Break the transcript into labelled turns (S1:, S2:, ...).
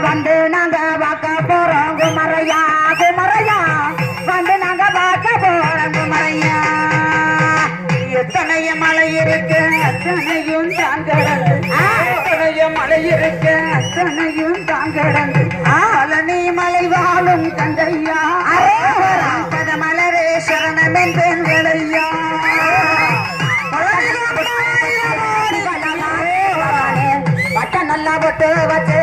S1: வந்து நாங்க பார்க்க போறோம் குமரையா குமரையா வந்து நாங்க பார்க்க போறோம் குமரையா எத்தனைய மலை இருக்கு அத்தனையும் தாங்கடந்து எத்தனைய மலை இருக்கு அத்தனையும் தாங்கடந்து ஆலனி மலை வாழும் தந்தையா பதமலரே சரணம் என்பேன் வேலையா பட்ட நல்லா பட்டு வச்ச